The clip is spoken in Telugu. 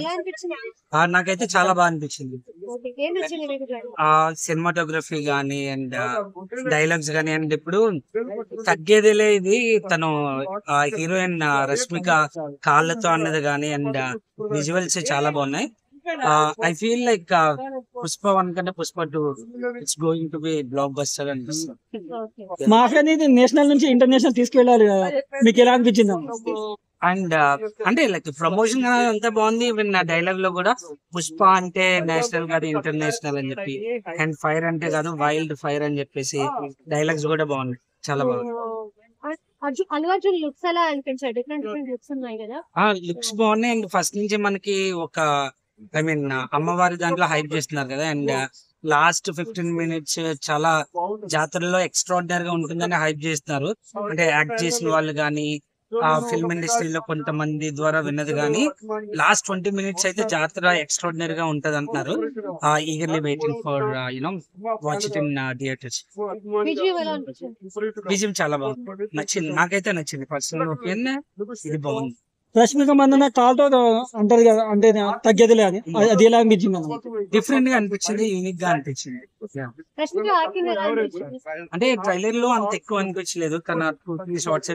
ఎలా అనిపించింది? నాకైతే చాలా బాగా అనిపించింది. ఓకే. ఏం నచ్చింది మీకు దాంట్లో? సినిమాటోగ్రఫీ గానీ అండ్ డైలాగ్స్ గానీ అండ్ ఇప్పుడు తగ్గేదేలే ఇది తను హీరోయిన్ రష్మిక కాళ్ళతో అన్నది గానీ అండ్ విజువల్స్ చాలా బాగున్నాయి. ఐ ఫీల్ లైక్ పుష్ప 1 కంటే Pushpa 2 it's going to be blockbuster అనిపిస్తుంది. ఓకే. మాఫియా అనేది నేషనల్ నుంచి ఇంటర్నేషనల్ తీసుకెళ్ళాలి కదా, మీకు ఎలా అనిపించింది? అండ్ అంటే లైక్ ప్రమోషన్ అంతా బాగుంది. ఈవెన్ నా డైలాగ్ లో కూడా పుష్ప అంటే నేషనల్ కాదు ఇంటర్నేషనల్ అని చెప్పి, అండ్ ఫైర్ అంటే కాదు వైల్డ్ ఫైర్ అని చెప్పేసి డైలాగ్స్ కూడా బాగున్నాయి, చాలా బాగుంది. అల్లు అర్జున్ లుక్స్ ఎలా అనిపించాయి? డిఫరెంట్ డిఫరెంట్ లుక్స్ ఉన్నాయి కదా. లుక్స్ బాగున్నాయి అండ్ ఫస్ట్ నుంచి మనకి ఒక ఐ మీన్ అమ్మవారి దాంట్లో హైప్ చేస్తున్నారు కదా, అండ్ లాస్ట్ 15 minutes చాలా జాతరలో ఎక్స్ట్రాడినరీ గా ఉంటుందని హైప్ చేస్తున్నారు. అంటే యాక్ట్ చేసిన వాళ్ళు గానీ ఆ ఫిల్మ్ ఇండస్ట్రీలో కొంతమంది ద్వారా విన్నది కానీ లాస్ట్ 20 minutes అయితే జాతర ఎక్స్ట్రాడినరీ గా ఉంటది అంటున్నారు. Eagerly waiting for you know watch it in theatres. విజయం ఎలా అనిపించింది? విజయం చాలా బాగుంది, నచ్చింది, నాకైతే నచ్చింది. పర్సనల్ ఒపీనియన్ ఇది బాగుంది. రష్మిక మందన కాల్తో అంటది కదా, అంటే తగ్గేదిలే అది అది ఎలా అనిపించింది? డిఫరెంట్ గా అనిపించింది, యూనిక్ గా అనిపించింది. రష్మిక యాక్టింగ్ ఎలా అనిపించింది? అంటే ట్రైలర్ లో అంత ఎక్కువ అనిపించలేదు, తన 2-3 షార్ట్స్